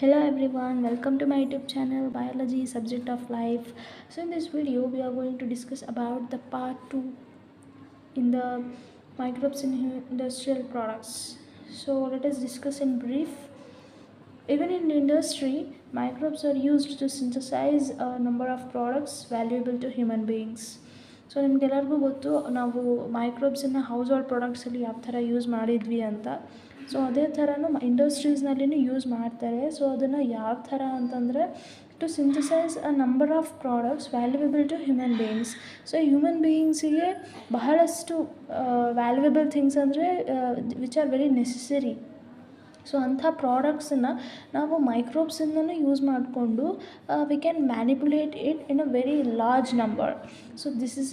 Hello everyone, welcome to my YouTube channel Biology Subject of Life. So in this video we are going to discuss about the part 2 in the microbes in industrial products. So let us discuss in brief. Even in industry, microbes are used to synthesize a number of products valuable to human beings. So ನಿಮ್ಗೆಲ್ಲರಿಗೂ ಗೊತ್ತು ನಾವು ಮೈಕ್ರೋಬ್ಸನ್ನು house hold ಪ್ರಾಡಕ್ಟ್ಸಲ್ಲಿ ಯಾವ ಥರ use ಮಾಡಿದ್ವಿ ಅಂತ. So ಅದೇ ಥರನೂ ಇಂಡಸ್ಟ್ರೀಸ್ನಲ್ಲಿನೂ use ಮಾಡ್ತಾರೆ. ಸೊ ಅದನ್ನು ಯಾವ ಥರ ಅಂತಂದರೆ to synthesise a number of products valuable to human beings. So human ಬೀಯಿಂಗ್ಸಿಗೆ ಬಹಳಷ್ಟು ವ್ಯಾಲ್ಯೂಯಬಲ್ ಥಿಂಗ್ಸ್ ಅಂದರೆ which are very necessary. So ಅಂಥ ಪ್ರಾಡಕ್ಟ್ಸನ್ನು ನಾವು ಮೈಕ್ರೋಬ್ಸಿಂದನೂ ಯೂಸ್ ಮಾಡಿಕೊಂಡು we can manipulate it in a very large number. So this is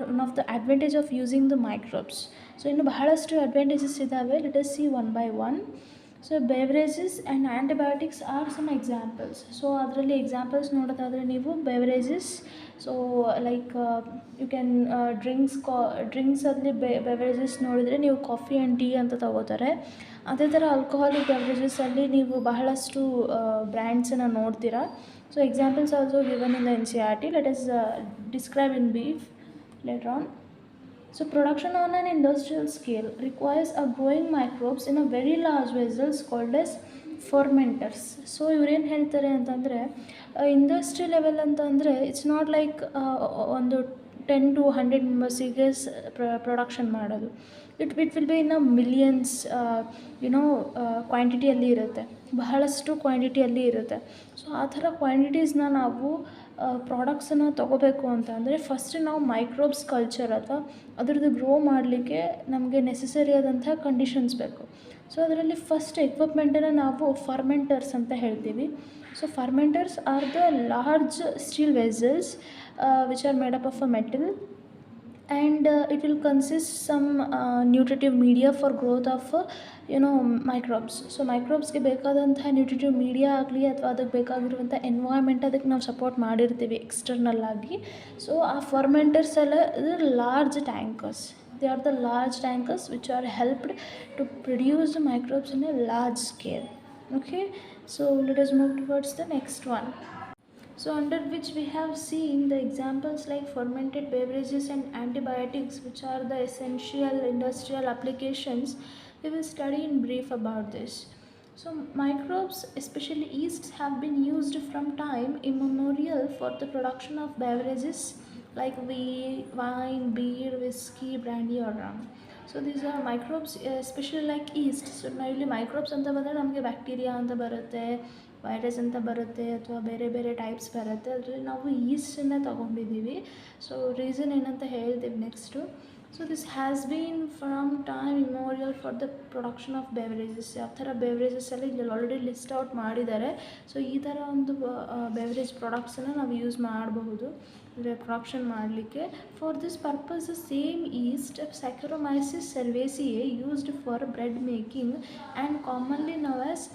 one of the advantage of using the microbes. So ಇನ್ನು ಬಹಳಷ್ಟು ಅಡ್ವಾಂಟೇಜಸ್ ಇದ್ದಾವೆ. Let us see one by one. So beverages and antibiotics are some examples. So ಅದರಲ್ಲಿ examples ನೋಡೋದಾದರೆ ನೀವು beverages, so like you can ಡ್ರಿಂಕ್ಸಲ್ಲಿ beverages ನೋಡಿದರೆ ನೀವು coffee and tea ಅಂತ ತಗೋತಾರೆ. ಅದೇ ಥರ ಆಲ್ಕೋಹಾಲಿಕ್ ಬೆವರೇಜಸಲ್ಲಿ ನೀವು ಬಹಳಷ್ಟು ಬ್ರ್ಯಾಂಡ್ಸನ್ನು ನೋಡ್ತೀರಾ. So examples also given in the Ncert. Let us describe in brief later on. So production on an industrial scale requires a growing microbes in a very large vessels called as fermenters. So ಇವ್ರೇನು ಹೇಳ್ತಾರೆ ಅಂತಂದರೆ industry level ಅಂತಂದರೆ it's not like ಒಂದು 10 to 100 ಮೆಂಬರ್ಸಿಗೆ production ಮಾಡೋದು. It will be in a millions ಕ್ವಾಂಟಿಟಿಯಲ್ಲಿ ಇರುತ್ತೆ, ಬಹಳಷ್ಟು ಕ್ವಾಂಟಿಟಿಯಲ್ಲಿ ಇರುತ್ತೆ. ಸೊ ಆ ಥರ ಕ್ವಾಂಟಿಟೀಸ್ನ ನಾವು ಪ್ರಾಡಕ್ಟ್ಸನ್ನು ತೊಗೋಬೇಕು ಅಂತ ಅಂದರೆ ಫಸ್ಟ್ ನಾವು ಮೈಕ್ರೋಬ್ಸ್ ಕಲ್ಚರ್ ಅಥವಾ ಅದರದ್ದು ಗ್ರೋ ಮಾಡಲಿಕ್ಕೆ ನಮಗೆ ನೆಸೆಸರಿ ಆದಂಥ ಕಂಡೀಷನ್ಸ್ ಬೇಕು. ಸೊ ಅದರಲ್ಲಿ ಫಸ್ಟ್ ಎಕ್ವಿಪ್ಮೆಂಟನ್ನು ನಾವು ಫರ್ಮೆಂಟರ್ಸ್ ಅಂತ ಹೇಳ್ತೀವಿ. So fermenters are the large steel vessels which are made up of a metal, and it will consist some nutritive media for growth of microbes. So ಮೈಕ್ರೋಬ್ಸ್ಗೆ ಬೇಕಾದಂಥ nutritive media ಆಗಲಿ ಅಥವಾ ಅದಕ್ಕೆ ಬೇಕಾಗಿರುವಂಥ ಎನ್ವೈರ್ಮೆಂಟ್ ಅದಕ್ಕೆ ನಾವು ಸಪೋರ್ಟ್ ಮಾಡಿರ್ತೀವಿ ಎಕ್ಸ್ಟರ್ನಲ್ ಆಗಿ. ಸೊ ಆ ಫರ್ಮೆಂಟರ್ಸ್ ಎಲ್ಲ large tankers. They are the large tankers which are helped to produce the microbes in a large scale. Okay, so let us move towards the next one. So under which we have seen the examples like fermented beverages and antibiotics, which are the essential industrial applications. We will study in brief about this. So microbes, especially yeasts, have been used from time immemorial for the production of beverages like wine, beer, whiskey, brandy or rum. So these are microbes, especially like yeast. So ನಾವು ಇಲ್ಲಿ microbes ಅಂತ ಬಂದರೆ ನಮಗೆ bacteria ಅಂತ ಬರುತ್ತೆ, virus ಅಂತ ಬರುತ್ತೆ, ಅಥವಾ ಬೇರೆ ಬೇರೆ ಟೈಪ್ಸ್ ಬರುತ್ತೆ. ಅದರಲ್ಲಿ ನಾವು ಈಸ್ಟನ್ನು ತೊಗೊಂಡಿದ್ದೀವಿ. ಸೊ ರೀಸನ್ ಏನಂತ ಹೇಳ್ತೀವಿ next. So this has been from time immemorial for the production of beverages. ಯಾವ ಥರ ಬೆವರೇಜಸ್ಸಲ್ಲಿ ಇಲ್ಲಿ ಆಲ್ರೆಡಿ ಲಿಸ್ಟ್ ಔಟ್ ಮಾಡಿದ್ದಾರೆ. ಸೊ ಈ ಥರ ಒಂದು ಬೆವರೇಜ್ ಪ್ರಾಡಕ್ಟ್ಸನ್ನು ನಾವು ಯೂಸ್ ಮಾಡಬಹುದು ಅಂದರೆ ಪ್ರೊಡಕ್ಷನ್ ಮಾಡಲಿಕ್ಕೆ. For this purpose the same East Saccharomyces cerevisiae used for bread making and commonly now as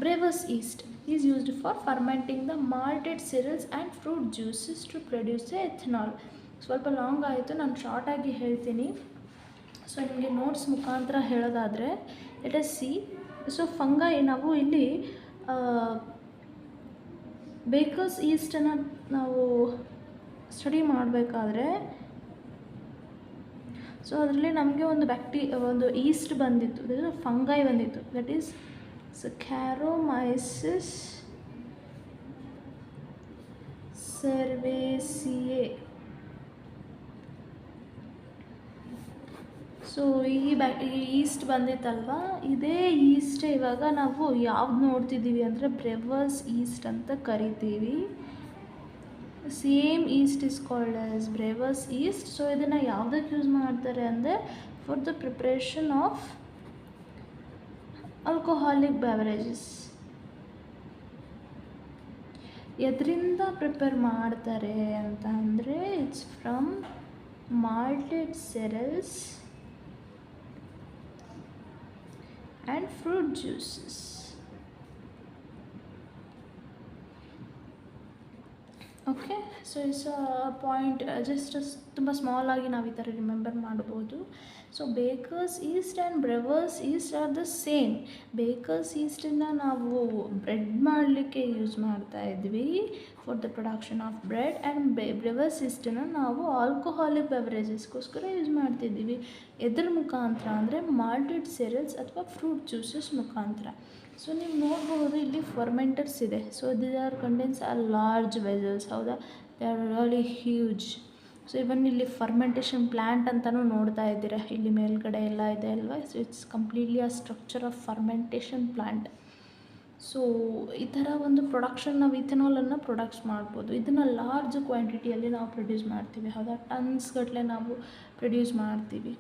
brewer's yeast is used for fermenting the malted cereals and fruit juices to produce ethanol. ಸ್ವಲ್ಪ long ಆಯಿತು, ನಾನು ಶಾರ್ಟಾಗಿ ಹೇಳ್ತೀನಿ. So ನಿಮಗೆ notes ಮುಖಾಂತರ ಹೇಳೋದಾದರೆ let us C. So fungi ನಾವು ಇಲ್ಲಿ bakers ಈಸ್ಟನ್ನು ನಾವು ಸ್ಟಡಿ ಮಾಡಬೇಕಾದ್ರೆ ಸೊ ಅದರಲ್ಲಿ ನಮಗೆ ಒಂದು ಈಸ್ಟ್ ಬಂದಿತ್ತು, ಫಂಗೈ ಬಂದಿತ್ತು, that is Saccharomyces cerevisiae. So ಈ ಈಸ್ಟ್ ಬಂದಿತ್ತಲ್ವ, ಇದೇ ಈಸ್ಟ್ ಇವಾಗ ನಾವು ಯಾವ್ದು ನೋಡ್ತಿದ್ದೀವಿ ಅಂದರೆ ಬ್ರೆವರ್ಸ್ ಈಸ್ಟ್ ಅಂತ ಕರಿತೀವಿ. Same yeast is called as brewer's yeast. So ಇದನ್ನು ಯಾವುದಕ್ಕೆ ಯೂಸ್ ಮಾಡ್ತಾರೆ ಅಂದರೆ for the preparation of alcoholic beverages. ಎದರಿಂದ ಪ್ರಿಪೇರ್ ಮಾಡ್ತಾರೆ ಅಂತ ಅಂದರೆ it's from malted cereals and fruit juices. Okay, so it's point just ತುಂಬ ಸ್ಮಾಲ್ ಆಗಿ ನಾವು ಈ ಥರ ರಿಮೆಂಬರ್ ಮಾಡ್ಬೋದು. So baker's yeast and brewer's yeast are the same. Baker's ಈಸ್ಟನ್ನು ನಾವು ಬ್ರೆಡ್ ಮಾಡಲಿಕ್ಕೆ ಯೂಸ್ ಮಾಡ್ತಾ ಇದ್ವಿ for the production of bread, and ಬ್ರೆವರ್ಸ್ ಈಸ್ಟನ್ನು ನಾವು ಆಲ್ಕೋಹಾಲಿಕ್ ಬೆವರೇಜಸ್ಗೋಸ್ಕರ ಯೂಸ್ ಮಾಡ್ತಿದ್ದೀವಿ. ಎದ್ರ ಮುಖಾಂತರ ಅಂದರೆ ಮಾಲ್ಟೆಡ್ ಸೆರಲ್ಸ್ ಅಥವಾ ಫ್ರೂಟ್ ಜ್ಯೂಸಸ್ ಮುಖಾಂತರ. ಸೊ ನೀವು ನೋಡ್ಬೋದು ಇಲ್ಲಿ ಫರ್ಮೆಂಟರ್ಸ್ ಇದೆ. So these are contents are large vessels, ಹೌದಾ, they are really huge. So even ಇಲ್ಲಿ ಫರ್ಮೆಂಟೇಷನ್ ಪ್ಲ್ಯಾಂಟ್ ಅಂತಲೂ ನೋಡ್ತಾ ಇದ್ದೀರಾ, ಇಲ್ಲಿ ಮೇಲ್ಗಡೆ ಎಲ್ಲ ಇದೆ ಅಲ್ವಾ. So it's completely a structure of fermentation plant. So ಈ ಥರ ಒಂದು ಪ್ರೊಡಕ್ಷನ್ ನಾವು ಇಥನಾಲನ್ನು ಪ್ರೊಡಕ್ಟ್ಸ್ ಮಾಡ್ಬೋದು. ಇದನ್ನು ಲಾರ್ಜ್ ಕ್ವಾಂಟಿಟಿಯಲ್ಲಿ ನಾವು ಪ್ರೊಡ್ಯೂಸ್ ಮಾಡ್ತೀವಿ, ಹೌದಾ, ಟನ್ಸ್ ಗಟ್ಟಲೆ ನಾವು ಪ್ರೊಡ್ಯೂಸ್ ಮಾಡ್ತೀವಿ.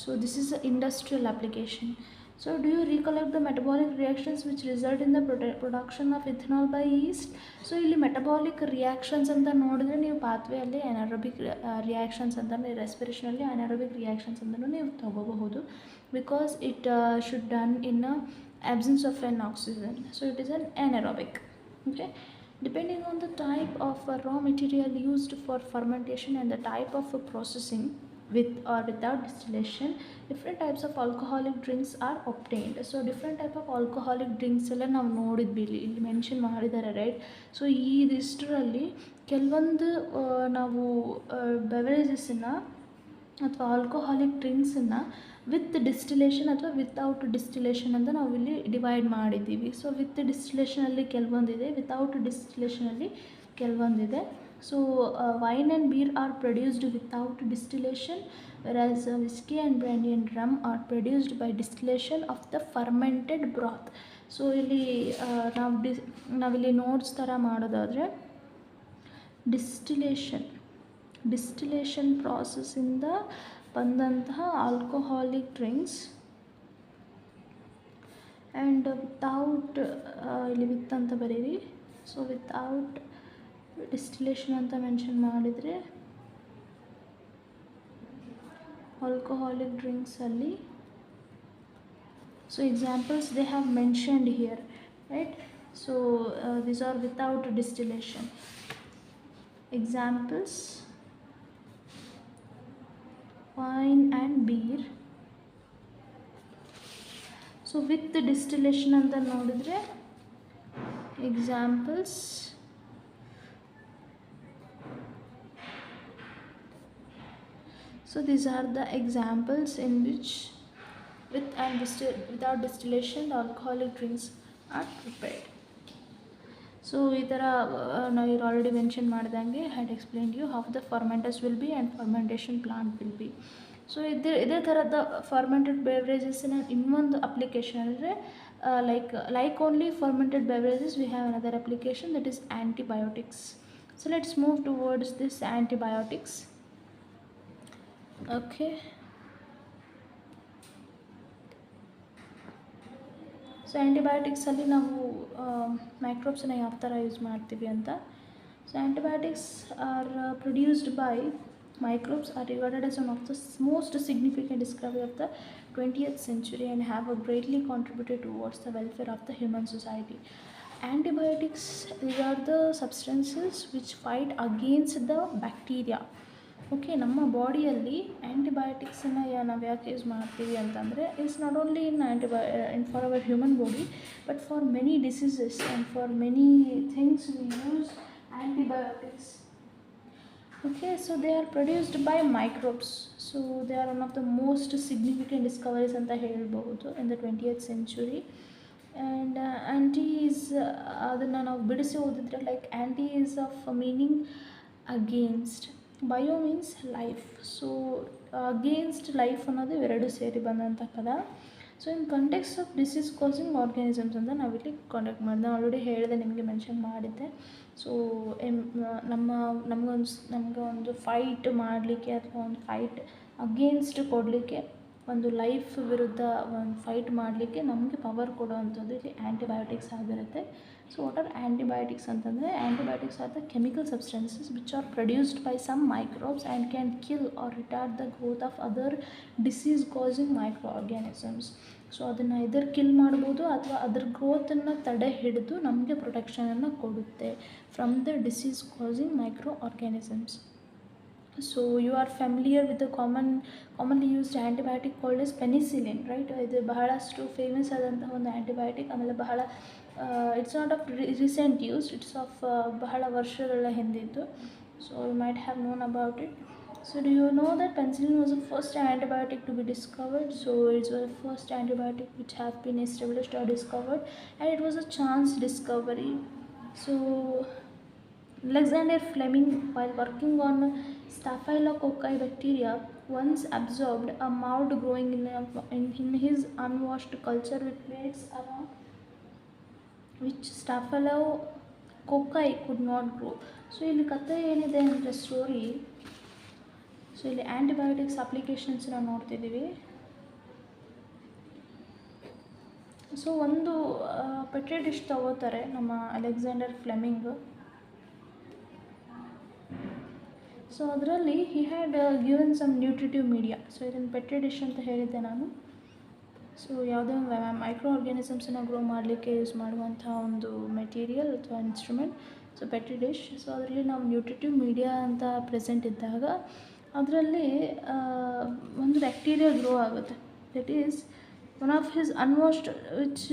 So this is a industrial application. So do you recollect the metabolic reactions which result in the production of ethanol by yeast? So ಇಲ್ಲಿ ಮೆಟಬಾಲಿಕ್ ರಿಯಾಕ್ಷನ್ಸ್ ಅಂತ ನೋಡಿದ್ರೆ ನೀವು ಪಾತ್ವೆಯಲ್ಲಿ ಅನಾರೋಬಿಕ್ ರಿಯಾಕ್ಷನ್ಸ್ ಅಂತಲೇ, ರೆಸ್ಪಿರೇಷನಲ್ಲಿ ಅನಾರೋಬಿಕ್ ರಿಯಾಕ್ಷನ್ಸ್ ಅಂತಲೂ ನೀವು ತಗೋಬಹುದು, because it should done in absence of an oxygen. So it is an anaerobic. Okay, depending on the type of raw material used for fermentation and the type of processing with or without distillation, different types of alcoholic drinks are obtained. So different type of alcoholic drinks ಎಲ್ಲ ನಾವು ನೋಡಿದ್ವಿ, ಇಲ್ಲಿ mention ಮಾಡಿದ್ದಾರೆ, right. So ಇದಿಷ್ಟರಲ್ಲಿ ಕೆಲವೊಂದು ನಾವು ಬೆವರೇಜಸ್ಸನ್ನು ಅಥವಾ alcoholic ಡ್ರಿಂಕ್ಸನ್ನು ವಿತ್ ಡಿಸ್ಟಿಲೇಷನ್ ಅಥವಾ ವಿತೌಟ್ ಡಿಸ್ಟಿಲೇಷನ್ ಅಂತ ನಾವು ಇಲ್ಲಿ ಡಿವೈಡ್ ಮಾಡಿದ್ದೀವಿ. ಸೊ ವಿತ್ ಡಿಸ್ಟಿಲೇಷನಲ್ಲಿ ಕೆಲವೊಂದಿದೆ, ವಿತೌಟ್ ಡಿಸ್ಟಿಲೇಷನಲ್ಲಿ ಕೆಲವೊಂದಿದೆ. So wine and beer are produced without distillation, whereas whisky and brandy and rum are produced by distillation of the fermented broth. So ಇಲ್ಲಿ ನಾವಿಲ್ಲಿ ನೋಟ್ಸ್ ಥರ ಮಾಡೋದಾದರೆ ಡಿಸ್ಟಿಲೇಷನ್ ಪ್ರಾಸೆಸ್ಸಿಂದ ಬಂದಂತಹ ಆಲ್ಕೋಹಾಲಿಕ್ ಡ್ರಿಂಕ್ಸ್ ಆ್ಯಂಡ್ ವಿತೌಟ್, ಇಲ್ಲಿ ವಿತ್ ಅಂತ ಬರೀರಿ. ಸೊ ವಿತೌಟ್ ಡಿಸ್ಟಿಲೇಷನ್ ಅಂತ ಮೆನ್ಷನ್ ಮಾಡಿದರೆ alcoholic ಡ್ರಿಂಕ್ಸಲ್ಲಿ, so examples they have mentioned here, right. So these R without distillation. Examples: wine and beer. So with distillation ಅಂತ ನೋಡಿದರೆ examples: so these are the examples in which with and without distillation the alcoholic drinks are prepared. So ಈ ಥರ ನಾವು already mention ಮಾಡಿದಂಗೆ had explained you how the fermenters will be and fermentation plant will be. So ಇದೇ ಥರದ fermented ಬೆವರೇಜಸ್ಸಿನ ಇನ್ನೊಂದು application ಅಂದರೆ like only fermented beverages we have another application, that is antibiotics. So let's move towards this antibiotics. Okay, so ಆ್ಯಂಟಿಬಯೋಟಿಕ್ಸಲ್ಲಿ ನಾವು ಮೈಕ್ರೋಬ್ಸನ್ನು ಯಾವ ಥರ ಯೂಸ್ ಮಾಡ್ತೀವಿ ಅಂತ. So antibiotics are produced by microbes are regarded as one of the most significant discovery of the 20th century and have greatly contributed towards the welfare of the human society. Antibiotics, these are the substances which fight against the bacteria. Okay, ನಮ್ಮ ಬಾಡಿಯಲ್ಲಿ ಆ್ಯಂಟಿಬಯೋಟಿಕ್ಸನ್ನು ನಾವು ಯಾಕೆ use ಮಾಡ್ತೀವಿ ಅಂತಂದರೆ, it's not only in for our human body but for many diseases and for many things we use antibiotics. Okay, so they are produced by microbes. So they are one of the most significant discoveries anta helbodu in the 20th century. And anti is adanna ನಾವು ಬಿಡಿಸಿ ಓದಿದ್ರೆ like anti is of meaning against, bio means life. So against life ಅನ್ನೋದು ಎರಡು ಸೇರಿ ಬಂದಂಥ ಪದ. So in context of disease causing organisms ಅಂತ ನಾವಿಲ್ಲಿ ಕಾಂಟ್ಯಾಕ್ಟ್ ಮಾಡಿದೆ, ಆಲ್ರೆಡಿ ಹೇಳಿದೆ, ನಿಮಗೆ ಮೆನ್ಷನ್ ಮಾಡಿದ್ದೆ. ಸೊ ನಮಗೊಂದು ಫೈಟ್ ಮಾಡಲಿಕ್ಕೆ ಅಥವಾ ಒಂದು ಫೈಟ್ ಅಗೇನ್ಸ್ಟ್ ಕೊಡಲಿಕ್ಕೆ, ಒಂದು ಲೈಫ್ ವಿರುದ್ಧ ಒಂದು ಫೈಟ್ ಮಾಡಲಿಕ್ಕೆ ನಮಗೆ ಪವರ್ ಕೊಡುವಂಥದ್ದು ಇಲ್ಲಿ ಆ್ಯಂಟಿಬಯೋಟಿಕ್ಸ್ ಆಗಿರುತ್ತೆ. ಸೊ ವಾಟ್ ಆರ್ ಆ್ಯಂಟಿಬಯೋಟಿಕ್ಸ್ ಅಂತಂದರೆ, antibiotics are the chemical substances which are produced by some microbes and can kill or retard the growth of other disease causing micro organisms. So ಅದನ್ನು either kill ಮಾಡ್ಬೋದು ಅಥವಾ ಅದ್ರ ಗ್ರೋತನ್ನು ತಡೆ ಹಿಡಿದು ನಮಗೆ ಪ್ರೊಟೆಕ್ಷನನ್ನು ಕೊಡುತ್ತೆ from the disease causing micro organisms. So you are familiar with the commonly used antibiotic called as penicillin, right? ಇದು ಬಹಳಷ್ಟು ಫೇಮಸ್ ಆದಂತಹ ಒಂದು ಆ್ಯಂಟಿಬಯೋಟಿಕ್. ಆಮೇಲೆ ಬಹಳ it's not of recent use, it's of ಬಹಳ ವರ್ಷಗಳ ಹಿಂದಿದ್ದು. So you might have known about it. So do you know that penicillin was the first antibiotic to be discovered? So it was the first antibiotic which have been established or discovered, and it was a chance discovery. So Alexander Fleming, while working on Staphylococci bacteria, once observed a mold growing in his unwashed culture with plates around which Staphylococci could not grow. So ಇಲ್ಲಿ ಕಥೆ ಏನಿದೆ ಅಂದರೆ story, so ಇಲ್ಲಿ antibiotics ಅಪ್ಲಿಕೇಶನ್ಸ್ನ ನೋಡ್ತಿದ್ದೀವಿ. So ಒಂದು petri dish ತಗೋತಾರೆ ನಮ್ಮ ಅಲೆಕ್ಸಾಂಡರ್ ಫ್ಲೆಮಿಂಗ್. ಸೊ ಅದರಲ್ಲಿ he had given some nutritive media. So ಇದನ್ನು ಪೆಟ್ರಿ ಡಿಶ್ ಅಂತ ಹೇಳಿದ್ದೆ ನಾನು. ಸೊ ಯಾವುದೇ ಮೈಕ್ರೋ ಆರ್ಗ್ಯಾನಿಸಮ್ಸನ್ನು ಗ್ರೋ ಮಾಡಲಿಕ್ಕೆ ಯೂಸ್ ಮಾಡುವಂಥ ಒಂದು ಮೆಟೀರಿಯಲ್ ಅಥವಾ instrument. So petri dish. So ಅದರಲ್ಲಿ ನಾವು ನ್ಯೂಟ್ರಿಟಿವ್ ಮೀಡಿಯಾ ಅಂತ ಪ್ರೆಸೆಂಟ್ ಇದ್ದಾಗ ಅದರಲ್ಲಿ ಒಂದು ಬ್ಯಾಕ್ಟೀರಿಯಾ ಗ್ರೋ ಆಗುತ್ತೆ. That is one of his unwashed which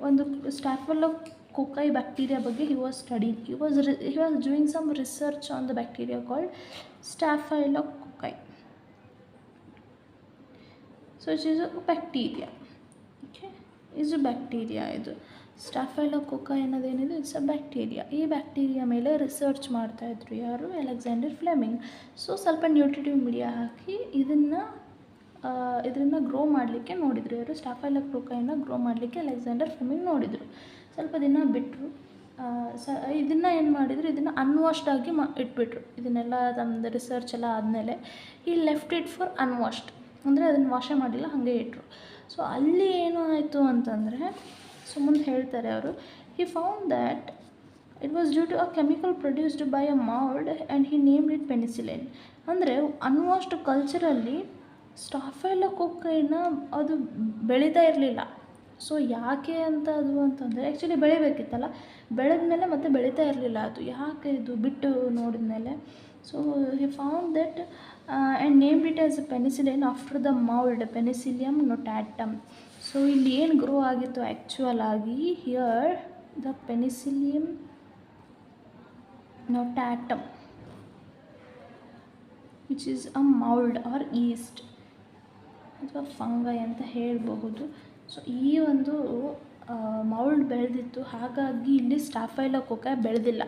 ಒಂದು ಸ್ಟಾಫಿಲೋಕೊಕೈ ಬ್ಯಾಕ್ಟೀರಿಯಾ ಬಗ್ಗೆ he was studying. He was doing some research on the bacteria called staphylococci. So it is a bacteria. Okay, ಇದು bacteria. ಇದು staphylococci ಅನ್ನೋದೇನಿದೆ, it's a bacteria. ಈ bacteria ಮೇಲೆ research ಮಾಡ್ತಾಯಿದ್ರು ಯಾರು? Alexander Fleming. So ಸ್ವಲ್ಪ ನ್ಯೂಟ್ರಿಟಿವ್ ಮೀಡಿಯಾ ಹಾಕಿ ಇದನ್ನು ಗ್ರೋ ಮಾಡಲಿಕ್ಕೆ ನೋಡಿದರು. ಯಾರು? ಸ್ಟಾಫೈಲೋಕೊಕೈನ ಗ್ರೋ ಮಾಡಲಿಕ್ಕೆ ಅಲೆಕ್ಸಾಂಡರ್ ಫ್ಲೆಮಿಂಗ್ ನೋಡಿದರು. ಸ್ವಲ್ಪ ದಿನ ಬಿಟ್ಟರು. ಇದನ್ನು ಏನು ಮಾಡಿದರು, ಇದನ್ನು ಅನ್ವಾಶ್ಡ್ ಆಗಿ ಇಟ್ಬಿಟ್ರು. ಇದನ್ನೆಲ್ಲ ನಮ್ಮದು ರಿಸರ್ಚ್ ಎಲ್ಲ ಆದಮೇಲೆ ಈ ಲೆಫ್ಟ್ ಇಟ್ ಫಾರ್ ಅನ್ವಾಶ್ಡ್, ಅಂದರೆ ಅದನ್ನು ವಾಶೇ ಮಾಡಿಲ್ಲ, ಹಾಗೆ ಇಟ್ಟರು. ಸೊ ಅಲ್ಲಿ ಏನು ಆಯಿತು ಅಂತಂದರೆ, ಸೊ ಮುಂದೆ ಹೇಳ್ತಾರೆ ಅವರು, he found that it was due to a chemical produced by a mould and he named it penicillin. ಅಂದರೆ ಅನ್ವಾಶ್ಡ್ ಕಲ್ಚರಲ್ಲಿ ಸ್ಟಾಫೈಲೋಕೊಕೈನ ಅದು ಬೆಳೀತಾ ಇರಲಿಲ್ಲ. ಸೊ ಯಾಕೆ ಅಂತ ಅದು ಅಂತಂದರೆ, ಆ್ಯಕ್ಚುಲಿ ಬೆಳಿಬೇಕಿತ್ತಲ್ಲ, ಬೆಳೆದ್ಮೇಲೆ ಮತ್ತೆ ಬೆಳೀತಾ ಇರಲಿಲ್ಲ ಅದು. ಯಾಕೆ ಇದು ಬಿಟ್ಟು ನೋಡಿದ್ಮೇಲೆ, so he found that and named it as a penicillin after the mould penicillium notatum. So ಇಲ್ಲಿ ಏನು ಗ್ರೋ ಆಗಿತ್ತು ಆ್ಯಕ್ಚುಯಲ್ ಆಗಿ, here the penicillium notatum which is a mould or yeast ಅಥವಾ ಫಂಗೈ ಅಂತ ಹೇಳಬಹುದು. ಸೊ ಈ ಒಂದು ಮೌಲ್ಡ್ ಬೆಳೆದಿತ್ತು, ಹಾಗಾಗಿ ಇಲ್ಲಿ ಸ್ಟಾಫೈಲೋಕೊಕೈ ಬೆಳೆದಿಲ್ಲ.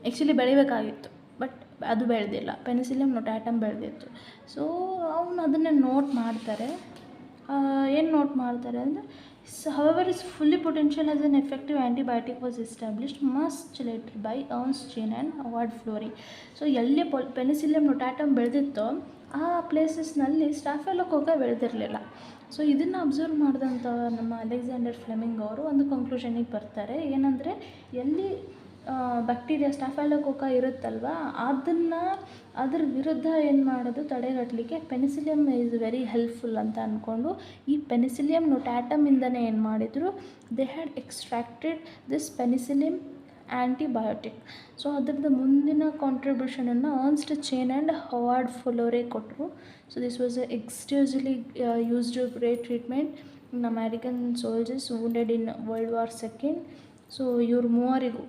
ಆ್ಯಕ್ಚುಲಿ ಬೆಳಿಬೇಕಾಗಿತ್ತು, ಬಟ್ ಅದು ಬೆಳೆದಿಲ್ಲ. ಪೆನಿಸಿಲಿಯಮ್ ನೊಟ್ಯಾಟಮ್ ಬೆಳೆದಿತ್ತು. ಸೊ ಅವನು ಅದನ್ನೇ ನೋಟ್ ಮಾಡ್ತಾರೆ. ಏನು ನೋಟ್ ಮಾಡ್ತಾರೆ ಅಂದರೆ, however is fully potential as an effective antibiotic was established much later by Ernst and Howard Florey. So ಎಲ್ಲಿ ಪೆನಿಸಿಲಿಯಮ್ ನೊಟ್ಯಾಟಮ್ ಬೆಳೆದಿತ್ತೋ ಆ ಪ್ಲೇಸಸ್ನಲ್ಲಿ ಸ್ಟಾಫೈಲೋಕೊಕೈ ಬೆಳೆದಿರಲಿಲ್ಲ. ಸೊ ಇದನ್ನು ಅಬ್ಸರ್ವ್ ಮಾಡಿದಂಥ ನಮ್ಮ ಅಲೆಕ್ಸಾಂಡರ್ ಫ್ಲೆಮಿಂಗ್ ಅವರು ಒಂದು ಕಂಕ್ಲೂಷನಿಗೆ ಬರ್ತಾರೆ. ಏನಂದರೆ, ಎಲ್ಲಿ ಬ್ಯಾಕ್ಟೀರಿಯಾ ಸ್ಟಾಫೈಲೋಕೊಕೈ ಇರುತ್ತಲ್ವ, ಅದ್ರ ವಿರುದ್ಧ ಏನು ಮಾಡೋದು, ತಡೆಗಟ್ಟಲಿಕ್ಕೆ ಪೆನಿಸಿಲಿಯಮ್ ಈಸ್ ವೆರಿ ಹೆಲ್ಪ್ಫುಲ್ ಅಂತ ಅಂದ್ಕೊಂಡು ಈ ಪೆನಿಸಿಲಿಯಮ್ ನೊಟ್ಯಾಟಮಿಂದನೇ ಏನು ಮಾಡಿದರು, they had extracted this penicillium antibiotic. So ಅದರದ್ದು ಮುಂದಿನ ಕಾಂಟ್ರಿಬ್ಯೂಷನನ್ನು Ernst Chain and Howard Florey ಕೊಟ್ಟರು. So this was extensively used great treatment in American soldiers wounded in World War II. So ಇವ್ರು ಮೂವರಿಗೂ,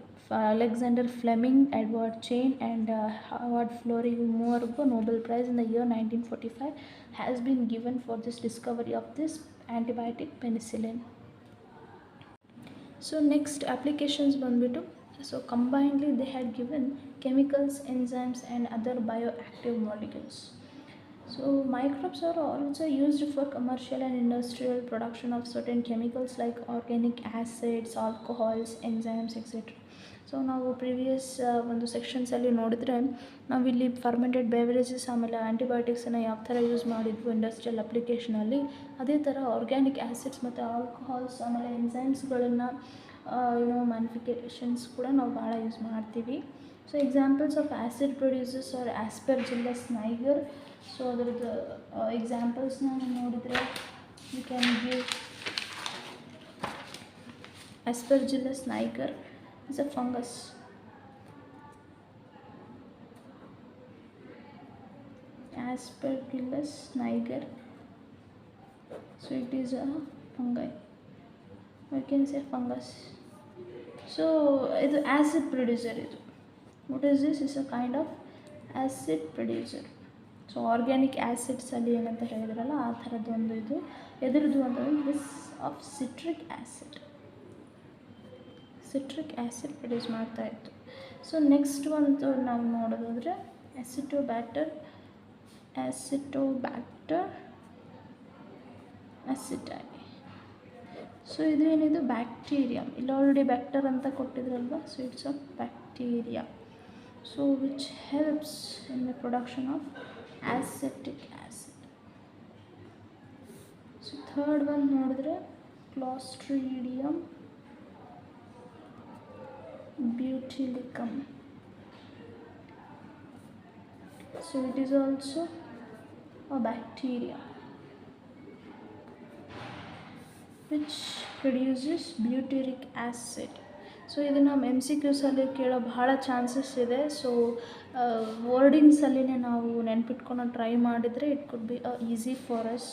Alexander Fleming, Edward Chain and Howard Florey, ಇವ್ರು ಮೂವರಿಗೂ Nobel Prize in the year 1945 has been given for this discovery of this antibiotic penicillin. So next applications ಬಂದ್ಬಿಟ್ಟು, so combinedly they had given chemicals, enzymes and other bioactive molecules. So microbes are also used for commercial and industrial production of certain chemicals like organic acids, alcohols, enzymes, etc. So ನಾವು previous ಒಂದು ಸೆಕ್ಷನ್ಸಲ್ಲಿ ನೋಡಿದರೆ, ನಾವಿಲ್ಲಿ fermented beverages ಆಮೇಲೆ ಆ್ಯಂಟಿಬಯೋಟಿಕ್ಸನ್ನು ಯಾವ ಥರ use ಮಾಡಿದ್ವು industrial ಅಪ್ಲಿಕೇಶನಲ್ಲಿ, ಅದೇ ಥರ ಆರ್ಗ್ಯಾನಿಕ್ ಆ್ಯಸಿಡ್ಸ್ ಮತ್ತು ಆಲ್ಕೋಹಾಲ್ಸ್ ಆಮೇಲೆ ಎನ್ಸೈಮ್ಸ್ಗಳನ್ನು ಮ್ಯಾನಿಫಿಕೇಷನ್ಸ್ ಕೂಡ ನಾವು ಭಾಳ ಯೂಸ್ ಮಾಡ್ತೀವಿ. So examples of acid producers are aspergillus niger. So ಅದರದ್ದು ಎಕ್ಸಾಂಪಲ್ಸ್ನ ನೋಡಿದರೆ, you can give aspergillus niger is a fungus. Aspergillus niger. So it is a fungi, I can say fungus. So ಇದು acid producer ಇದು. What is this? Is a kind of acid producer. So organic ಆ್ಯಸಿಡ್ಸಲ್ಲಿ ಏನಂತ ಹೇಳಿದ್ರಲ್ಲ ಆ ಥರದ್ದೊಂದು ಇದು ಎದುರದು ಅಂತಂದರೆ this of citric acid produce ಮಾಡ್ತಾಯಿತ್ತು. ಸೊ ನೆಕ್ಸ್ಟ್ ಒಂದು ನಾವು ನೋಡೋದಾದರೆ ಅಸಿಟೋಬ್ಯಾಕ್ಟರ್ ಅಸಿಟೈ. ಸೊ ಇದು ಏನಿದು ಬ್ಯಾಕ್ಟೀರಿಯಮ್, ಇಲ್ಲಿ ಆಲ್ರೆಡಿ ಬ್ಯಾಕ್ಟರ್ ಅಂತ ಕೊಟ್ಟಿದ್ರಲ್ವ. So it's a bacteria, so which helps in the production of acetic acid. So third one ನೋಡಿದ್ರೆ clostridium butylicum. So it is also a bacteria which produces butyric acid. So ಇದು ನಮ್ಮ MCQಸಲ್ಲಿ ಕೇಳೋ ಬಹಳ ಚಾನ್ಸಸ್ ಇದೆ. So ವರ್ಡಿಂಗ್ಸಲ್ಲಿನೇ ನಾವು ನೆನ್ಪಿಟ್ಕೊಂಡು try ಮಾಡಿದರೆ it could be easy for us.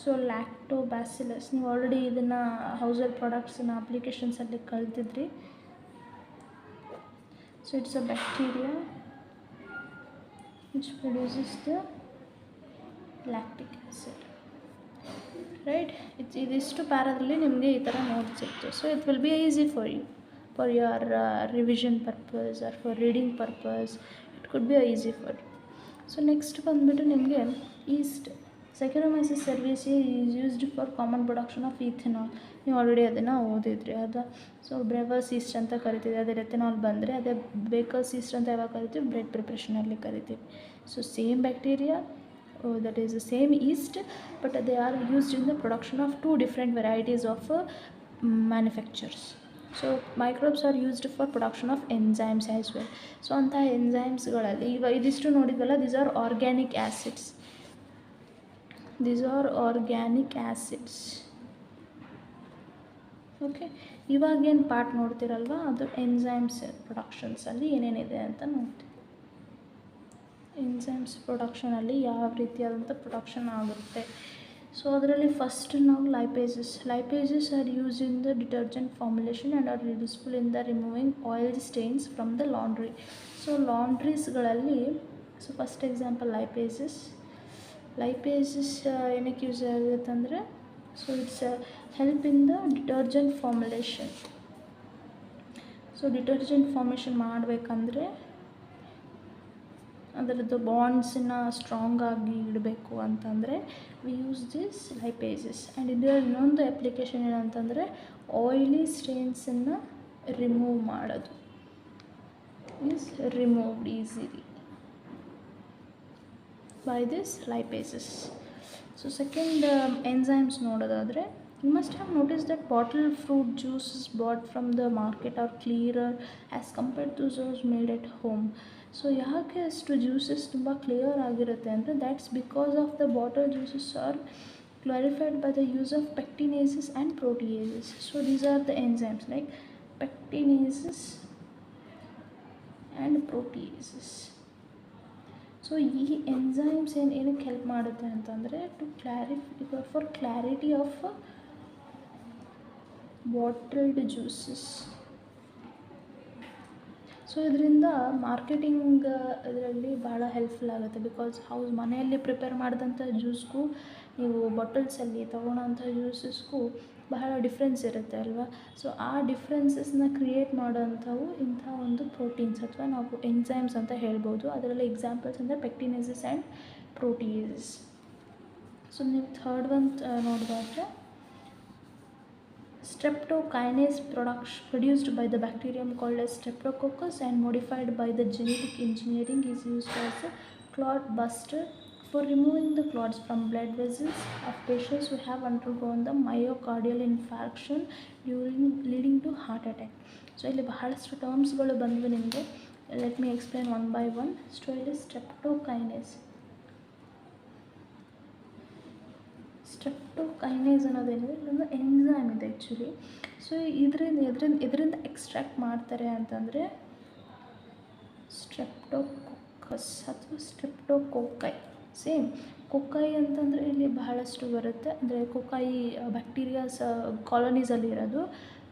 So lactobacillus, ನೀವು ಆಲ್ರೆಡಿ ಇದನ್ನು ಹೌಸ್ಹೋಲ್ಡ್ ಪ್ರಾಡಕ್ಟ್ಸನ್ನ ಅಪ್ಲಿಕೇಶನ್ಸಲ್ಲಿ ಕಲ್ತಿದ್ರಿ. So it's a bacteria which produces the lactic acid. Right, ಇದಿಷ್ಟು ಪ್ಯಾರಾದಲ್ಲಿ ನಿಮಗೆ ಈ ಥರ ನೋಟ್ಸ್ ಸಿಕ್ತು. So it will be easy for you for your revision purpose or for reading purpose. It could be easy for you. So next ಬಂದುಬಿಟ್ಟು ನಿಮಗೆ yeast. Saccharomyces cerevisiae is used for common production of ethanol. ನೀವು already ಅದನ್ನು ಓದಿದ್ರಿ. ಅದು so ಬ್ರೆವರ್ಸ್ yeast ಅಂತ ಕರಿತೀವಿ. ಅದೇ ethanol ಬಂದರೆ ಅದೇ ಬೇಕರ್ಸ್ ಈಸ್ಟ್ ಅಂತ ಯಾವಾಗ ಕರಿತೀವಿ, ಬ್ರೆಡ್ ಪ್ರಿಪ್ರೇಷನಲ್ಲಿ ಕರಿತೀವಿ. So same bacteria, that is the same yeast, but they are used in the production of two different varieties of manufactures. So microbes are used for production of enzymes as well. So anta enzymes galali idistu nodidvalla, these are organic acids. Okay, ಇವಾಗ ಏನು part ನೋಡ್ತಿರಲ್ವ ಅದು enzymes ಪ್ರೊಡಕ್ಷನ್ಸಲ್ಲಿ ಏನೇನಿದೆ ಅಂತ ನೋಡ್ತೀವಿ. Enzymes ಪ್ರೊಡಕ್ಷನಲ್ಲಿ ಯಾವ ರೀತಿಯಾದಂಥ production ಆಗುತ್ತೆ. So ಅದರಲ್ಲಿ ಫಸ್ಟ್ ನಾವು lipases are use in the detergent formulation and are useful in the removing oil stains from the laundry. So ಲಾಂಡ್ರೀಸ್ಗಳಲ್ಲಿ ಸೊ ಫಸ್ಟ್ ಎಕ್ಸಾಂಪಲ್ ಲೈಪೇಸಸ್ ಏನಕ್ಕೆ ಯೂಸ್ ಆಗುತ್ತೆ ಅಂದರೆ so it's help in the detergent formulation. So detergent formation ಮಾಡಬೇಕಂದ್ರೆ ಅದರದ್ದು ಬಾಂಡ್ಸನ್ನು strong ಆಗಿ ಇಡಬೇಕು ಅಂತಂದರೆ we use this lipases. And ಇದರ ಇನ್ನೊಂದು ಅಪ್ಲಿಕೇಶನ್ ಏನಂತಂದರೆ ಆಯಿಲಿ ಸ್ಟೇನ್ಸನ್ನು ರಿಮೂವ್ ಮಾಡೋದು is removed easily by this lipases. So second enzymes ನೋಡೋದಾದರೆ you must have noticed that bottled fruit juices bought from the market are clearer as compared to those made at home. So ಯಾಕೆ ಅಷ್ಟು juices ತುಂಬ clear ಆಗಿರುತ್ತೆ ಅಂದರೆ that's because of the bottle juices are clarified by the use of pectinases and proteases. So these are the enzymes like pectinases and proteases. So ಈ enzymes ಏನಕ್ಕೆ help ಮಾಡುತ್ತೆ ಅಂತಂದರೆ for clarity of bottled juices. So ಇದರಿಂದ marketing ಇದರಲ್ಲಿ ಭಾಳ helpful ಆಗುತ್ತೆ. Because ಮನೆಯಲ್ಲಿ prepare ಮಾಡಿದಂಥ ಜ್ಯೂಸ್ಗೂ ನೀವು ಬಾಟಲ್ಸಲ್ಲಿ ತೊಗೊಳೋಂಥ ಜ್ಯೂಸಸ್ಗೂ ಬಹಳ ಡಿಫ್ರೆನ್ಸ್ ಇರುತ್ತೆ ಅಲ್ವಾ. ಸೊ ಆ ಡಿಫ್ರೆನ್ಸಸ್ನ ಕ್ರಿಯೇಟ್ ಮಾಡೋಂಥವು ಇಂಥ ಒಂದು ಪ್ರೋಟೀನ್ಸ್ ಅಥವಾ ನಾವು ಎಂಜೈಮ್ಸ್ ಅಂತ ಹೇಳ್ಬೋದು. ಅದರಲ್ಲಿ ಎಕ್ಸಾಂಪಲ್ಸ್ ಅಂದರೆ ಪೆಕ್ಟಿನೇಸಸ್ ಆ್ಯಂಡ್ ಪ್ರೋಟಿಯೇಸಸ್. ಸೊ ನೀವು ಥರ್ಡ್ ಒನ್ ನೋಡೋದಾದರೆ streptokinase produced by the bacterium called as streptococcus and modified by the genetic engineering is used as a clot buster for removing the clots from blood vessels of patients who have undergone the myocardial infarction leading to heart attack. So ಇಲ್ಲಿ ಬಹಳಷ್ಟು ಟರ್ಮ್ಸ್ಗಳು ಬಂದ್ವಿ ನಿಮಗೆ. Let me explain one by one. So ಇಲ್ಲಿ streptokinase ಅನ್ನೋದೇನಿದೆ ಇಲ್ಲೊಂದು enzyme ಇದೆ actually. So ಇದರಿಂದ extract ಮಾಡ್ತಾರೆ ಅಂತಂದರೆ ಸ್ಟ್ರೆಪ್ಟೋಕೊಕ್ಕಸ್ ಸ್ಟ್ರೆಪ್ಟೋಕಾಕಸ್ ಅಥವಾ ಸ್ಟ್ರೆಪ್ಟೋಕೋಕೈ. ಸೇಮ್ ಕೊಕ್ಕೈ ಅಂತಂದರೆ ಇಲ್ಲಿ ಬಹಳಷ್ಟು ಬರುತ್ತೆ, ಅಂದರೆ ಕೊಕ್ಕೈ ಬ್ಯಾಕ್ಟೀರಿಯಾಸ್ ಕಾಲೋನೀಸಲ್ಲಿ ಇರೋದು.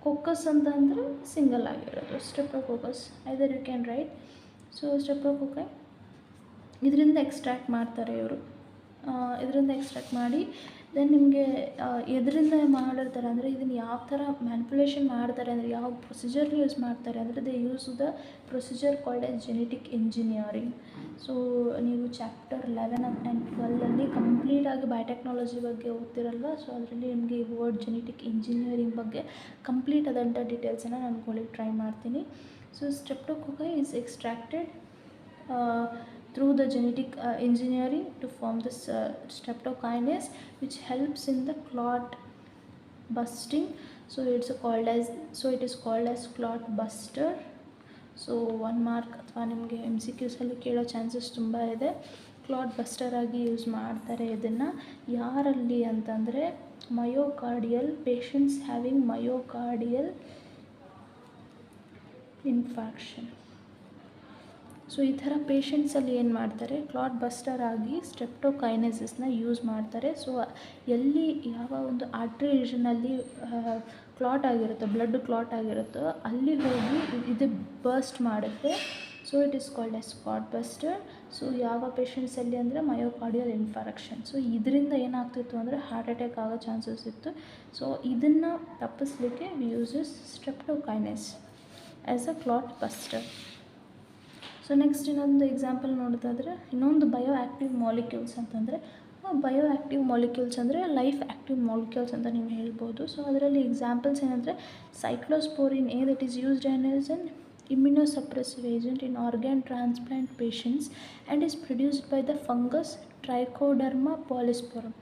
ಕೊಕ್ಕಸ್ ಅಂತ ಅಂದರೆ ಸಿಂಗಲ್ ಆಗಿರೋದು streptococcus. Either you can write. So streptococci ಇದರಿಂದ ಎಕ್ಸ್ಟ್ರಾಕ್ಟ್ ಮಾಡ್ತಾರೆ ಇವರು. ಇದರಿಂದ ಎಕ್ಸ್ಟ್ರಾಕ್ಟ್ ಮಾಡಿ ದೆನ್ ನಿಮಗೆ ಎದರಿಂದ ಮಾಡಿರ್ತಾರೆ ಅಂದರೆ ಇದನ್ನು ಯಾವ ಥರ ಮ್ಯಾನ್ಪುಲೇಷನ್ ಮಾಡ್ತಾರೆ ಅಂದರೆ ಯಾವ ಪ್ರೊಸೀಜರ್ಲಿ ಯೂಸ್ ಮಾಡ್ತಾರೆ ಅಂದರೆ they use the procedure called as genetic engineering. So ನೀವು ಚಾಪ್ಟರ್ 11 ಆ್ಯಂಡ್ 12ಅಲ್ಲಿ ಕಂಪ್ಲೀಟಾಗಿ ಬಯೋಟೆಕ್ನಾಲಜಿ ಬಗ್ಗೆ ಓದ್ತಿರಲ್ವ, ಸೊ ಅದರಲ್ಲಿ ನಿಮಗೆ ಈ ವರ್ಡ್ ಜೆನೆಟಿಕ್ ಇಂಜಿನಿಯರಿಂಗ್ ಬಗ್ಗೆ ಕಂಪ್ಲೀಟ್ ಆದಂಥ ಡೀಟೇಲ್ಸನ್ನು ನಾನು ಕೊಡಲಿಕ್ಕೆ ಟ್ರೈ ಮಾಡ್ತೀನಿ. So streptococci is extracted through the genetic engineering to form this streptokinase, which helps in the clot busting. So it is called as clot buster. So 1 mark ಅಥವಾ ನಿಮಗೆ MCQs ಅಲ್ಲಿ ಕೇಳೋ ಚಾನ್ಸಸ್ ತುಂಬ ಇದೆ. ಕ್ಲಾಟ್ ಬಸ್ಟರ್ ಆಗಿ use ಮಾಡ್ತಾರೆ ಇದನ್ನು. ಯಾರಲ್ಲಿ ಅಂತಂದರೆ myocardial patients having myocardial infarction. So ಈ ಥರ ಪೇಷಂಟ್ಸಲ್ಲಿ ಏನು ಮಾಡ್ತಾರೆ, ಕ್ಲಾಟ್ ಬಸ್ಟರ್ ಆಗಿ ಸ್ಟ್ರೆಪ್ಟೋಕೈನೆಸಿಸ್ನ ಯೂಸ್ ಮಾಡ್ತಾರೆ. ಸೊ ಎಲ್ಲಿ ಯಾವ ಒಂದು ಆರ್ಟ್ರಿ ರೀಜನಲ್ಲಿ ಕ್ಲಾಟ್ ಆಗಿರುತ್ತೋ, ಬ್ಲಡ್ ಕ್ಲಾಟ್ ಆಗಿರುತ್ತೋ ಅಲ್ಲಿ ಹೋಗಿ ಇದು ಬರ್ಸ್ಟ್ ಮಾಡುತ್ತೆ. So it is called as clot buster. So ಯಾವ ಪೇಷಂಟ್ಸಲ್ಲಿ ಅಂದರೆ ಮಯೋಕಾರ್ಡಿಯಲ್ ಇನ್ಫಾರ್ಕ್ಷನ್. ಸೊ ಇದರಿಂದ ಏನಾಗ್ತಿತ್ತು ಅಂದರೆ ಹಾರ್ಟ್ ಅಟ್ಯಾಕ್ ಆಗೋ ಚಾನ್ಸಸ್ ಇತ್ತು. ಸೊ ಇದನ್ನು ತಪ್ಪಿಸ್ಲಿಕ್ಕೆ we uses streptokinase as a clot buster. So next ಇನ್ನೊಂದು ಎಕ್ಸಾಂಪಲ್ ನೋಡೋದಾದರೆ ಇನ್ನೊಂದು ಬಯೋ ಆ್ಯಕ್ಟಿವ್ ಮಾಲಿಕ್ಯೂಲ್ಸ್ ಅಂತಂದರೆ, ಬಯೋ ಆ್ಯಕ್ಟಿವ್ ಮಾಲಿಕ್ಯೂಲ್ಸ್ ಅಂದರೆ ಲೈಫ್ ಆ್ಯಕ್ಟಿವ್ ಮಾಲಿಕ್ಯೂಲ್ಸ್ ಅಂತ ನೀವು ಹೇಳ್ಬೋದು. ಸೊ ಅದರಲ್ಲಿ ಎಕ್ಸಾಂಪಲ್ಸ್ ಏನಂದರೆ cyclosporin A that is used as an immunosuppressive agent in organ transplant patients and is produced by the fungus Trichoderma polysporum.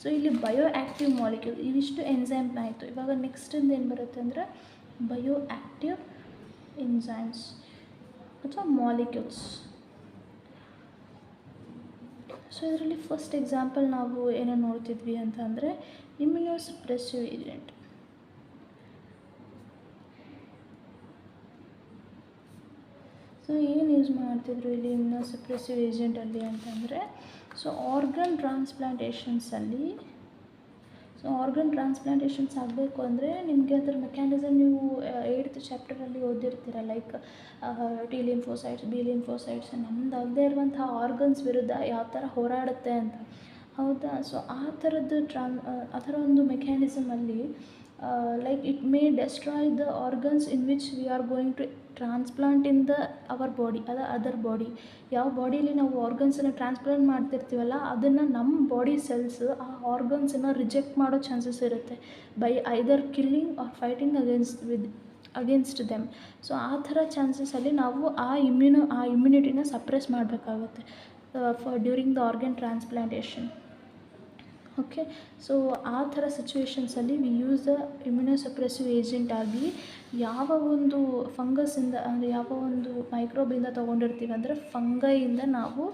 So ಇಲ್ಲಿ bio active molecule ಇವಿಷ್ಟು ಎನ್ಸೈಮ್ನ ಆಯಿತು. ಇವಾಗ ನೆಕ್ಸ್ಟಿಂದ ಏನು ಬರುತ್ತೆ ಅಂದರೆ ಬಯೋ ಆ್ಯಕ್ಟಿವ್ ಎನ್ಸೈಮ್ಸ್ ಅಥವಾ ಮಾಲಿಕ್ಯೂಲ್ಸ್. ಸೊ ಇದರಲ್ಲಿ ಫಸ್ಟ್ ಎಕ್ಸಾಂಪಲ್ ನಾವು ಏನೇನು ನೋಡ್ತಿದ್ವಿ ಅಂತ ಅಂದರೆ ಇಮ್ಯುನೋಸಪ್ರೆಸಿವ್ ಏಜೆಂಟ್. ಸೊ ಏನು ಯೂಸ್ ಮಾಡ್ತಿದ್ರು ಇಲ್ಲಿ ಇಮ್ಯುನೋಸಪ್ರೆಸಿವ್ ಏಜೆಂಟಲ್ಲಿ ಅಂತಂದರೆ, ಸೊ ಆರ್ಗನ್ ಟ್ರಾನ್ಸ್ಪ್ಲಾಂಟೇಷನ್ಸಲ್ಲಿ, ಸೊ ಆರ್ಗನ್ ಟ್ರಾನ್ಸ್ಪ್ಲಾಂಟೇಷನ್ಸ್ ಆಗಬೇಕು ಅಂದರೆ ನಿಮಗೆ ಅದರ ಮೆಕ್ಯಾನಿಸಮ್ ನೀವು 8th ಚಾಪ್ಟರಲ್ಲಿ ಓದಿರ್ತೀರ. Like T lymphocytes, B lymphocytes ನಮ್ಮದಾಗದೇ ಇರುವಂಥ ಆರ್ಗನ್ಸ್ ವಿರುದ್ಧ ಯಾವ ಥರ ಹೋರಾಡುತ್ತೆ ಅಂತ, ಹೌದಾ. ಸೊ ಆ ಥರ ಒಂದು ಮೆಕ್ಯಾನಿಸಮಲ್ಲಿ like it may destroy the organs in which we are going to transplant in our body, other body. ಯಾವ ಬಾಡಿಯಲ್ಲಿ ನಾವು ಆರ್ಗನ್ಸನ್ನು ಟ್ರಾನ್ಸ್ಪ್ಲಾಂಟ್ ಮಾಡ್ತಿರ್ತೀವಲ್ಲ ಅದನ್ನು ನಮ್ಮ ಬಾಡಿ ಸೆಲ್ಸ್ ಆ ಆರ್ಗನ್ಸನ್ನು ರಿಜೆಕ್ಟ್ ಮಾಡೋ ಚಾನ್ಸಸ್ ಇರುತ್ತೆ by either killing are fighting against them. So ಆ ಥರ ಚಾನ್ಸಸಲ್ಲಿ ನಾವು ಆ ಇಮ್ಯುನಿಟಿನ ಸಪ್ರೆಸ್ ಮಾಡಬೇಕಾಗುತ್ತೆ during the organ transplantation. Okay, so ಆ ಥರ ಸಿಚುವೇಷನ್ಸಲ್ಲಿ ವಿ ಯೂಸ್ ದ ಇಮ್ಯುನೋಸಪ್ರೆಸಿವ್ ಏಜೆಂಟ್ ಆಗಿ ಯಾವ ಒಂದು ಫಂಗಸ್ಸಿಂದ ಅಂದರೆ ಯಾವ ಒಂದು ಮೈಕ್ರೋಬಿಂದ ತೊಗೊಂಡಿರ್ತೀವಿ ಅಂದರೆ ಫಂಗೈಯಿಂದ ನಾವು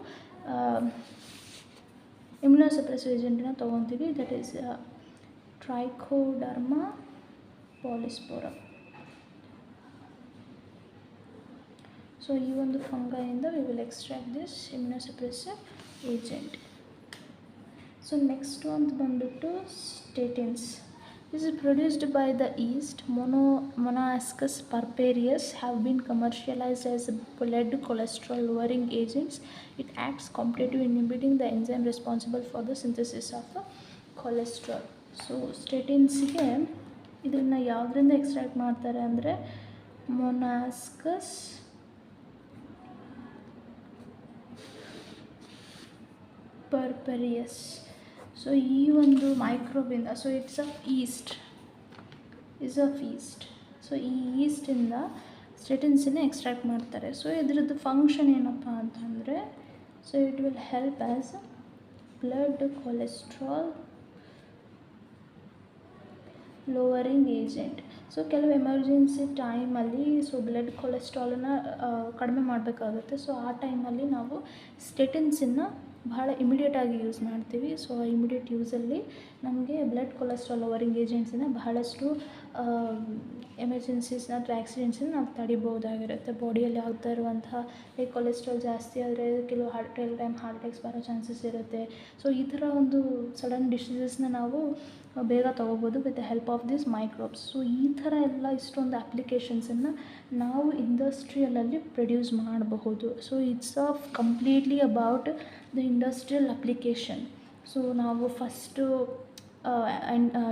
ಇಮ್ಯುನೋಸಪ್ರೆಸಿವ್ ಏಜೆಂಟನ್ನ ತೊಗೊತೀವಿ. That is trichoderma polysporum. So ಈ ಒಂದು ಫಂಗೈಯಿಂದ we will extract this immunosuppressive agent. So next ಒಂದು ಬಂದುಬಿಟ್ಟು statins. This is produced by the yeast Monoascus purpureus, have been commercialized as blood cholesterol lowering agents. It acts competitive in inhibiting the enzyme responsible for the synthesis of cholesterol. So ಸ್ಟೇಟಿನ್ಸ್ಗೆ ಇದನ್ನು ಯಾವುದರಿಂದ extract ಮಾಡ್ತಾರೆ ಅಂದರೆ ಮೊನಾಸ್ಕಸ್ ಪರ್ಪರಿಯಸ್. So ಈ ಒಂದು ಮೈಕ್ರೋಬಿಂದ, so it's of yeast. So ಈ ಈಸ್ಟಿಂದ ಸ್ಟೇಟಿನ್ಸನ್ನ ಎಕ್ಸ್ಟ್ರಾಕ್ಟ್ ಮಾಡ್ತಾರೆ. ಸೊ ಇದರದ್ದು ಫಂಕ್ಷನ್ ಏನಪ್ಪ ಅಂತಂದರೆ, so it will help as blood cholesterol lowering agent. So ಕೆಲವು ಎಮರ್ಜೆನ್ಸಿ ಟೈಮಲ್ಲಿ ಸೊ ಬ್ಲಡ್ ಕೊಲೆಸ್ಟ್ರಾಲನ್ನು ಕಡಿಮೆ ಮಾಡಬೇಕಾಗುತ್ತೆ. ಸೊ ಆ ಟೈಮಲ್ಲಿ ನಾವು ಸ್ಟೇಟಿನ್ಸನ್ನು ಭಾಳ ಇಮಿಡಿಯೇಟಾಗಿ ಯೂಸ್ ಮಾಡ್ತೀವಿ. ಸೊ ಇಮಿಡಿಯೇಟ್ ಯೂಸಲ್ಲಿ ನಮಗೆ ಬ್ಲಡ್ ಕೊಲೆಸ್ಟ್ರಾಲ್ ಲೋವರಿಂಗ್ ಏಜೆಂಟ್ಸಿನ ಬಹಳಷ್ಟು ಎಮರ್ಜೆನ್ಸೀಸ್ನ ಅಥವಾ ಆ್ಯಕ್ಸಿಡೆಂಟ್ಸನ್ನ ನಾವು ತಡಿಬೋದಾಗಿರುತ್ತೆ. ಬಾಡಿಯಲ್ಲಿ ಆಗ್ತಾ ಇರುವಂತಹ ಈ ಕೊಲೆಸ್ಟ್ರಾಲ್ ಜಾಸ್ತಿ ಆದರೆ ಕೆಲವು ಟೈಮ್ ಹಾರ್ಟ್ ಅಟ್ಯಾಕ್ಸ್ ಬರೋ ಚಾನ್ಸಸ್ ಇರುತ್ತೆ. ಸೊ ಈ ಥರ ಒಂದು ಸಡನ್ ಡಿಸೀಸಸ್ನ ನಾವು ಬೇಗ ತೊಗೋಬೋದು with the help of this microbes. So ಈ ಥರ ಎಲ್ಲ ಇಷ್ಟೊಂದು ಅಪ್ಲಿಕೇಶನ್ಸನ್ನು ನಾವು ಇಂಡಸ್ಟ್ರಿಯಲಲ್ಲಿ ಪ್ರೊಡ್ಯೂಸ್ ಮಾಡಬಹುದು. So it's completely about the industrial application. So ನಾವು ಫಸ್ಟು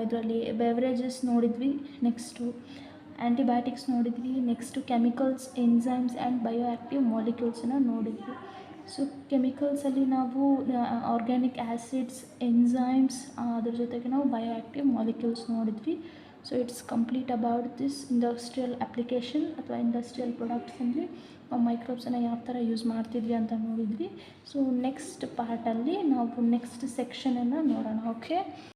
ಇದರಲ್ಲಿ ಬೆವರೇಜಸ್ ನೋಡಿದ್ವಿ, ನೆಕ್ಸ್ಟು ಆ್ಯಂಟಿಬಯೋಟಿಕ್ಸ್ ನೋಡಿದ್ವಿ, next chemicals, enzymes and bio active ಮಾಲಿಕ್ಯೂಲ್ಸನ್ನು ನೋಡಿದ್ವಿ. ಸೊ ಕೆಮಿಕಲ್ಸಲ್ಲಿ ನಾವು ಆರ್ಗ್ಯಾನಿಕ್ ಆ್ಯಸಿಡ್ಸ್, ಎನ್ಸೈಮ್ಸ್, ಅದ್ರ ಜೊತೆಗೆ ನಾವು ಬಯೋ ಆ್ಯಕ್ಟಿವ್ ಮಾಲಿಕ್ಯೂಲ್ಸ್ ನೋಡಿದ್ವಿ. So it's complete about this industrial application ಅಥವಾ ಇಂಡಸ್ಟ್ರಿಯಲ್ ಪ್ರಾಡಕ್ಟ್ಸಲ್ಲಿ ಮೈಕ್ರೋಬ್ಸನ್ನು ಯಾವ ಥರ ಯೂಸ್ ಮಾಡ್ತಿದ್ವಿ ಅಂತ ನೋಡಿದ್ವಿ. ಸೊ ನೆಕ್ಸ್ಟ್ ಪಾರ್ಟಲ್ಲಿ ನಾವು ನೆಕ್ಸ್ಟ್ ಸೆಕ್ಷನನ್ನು ನೋಡೋಣ. ಓಕೆ.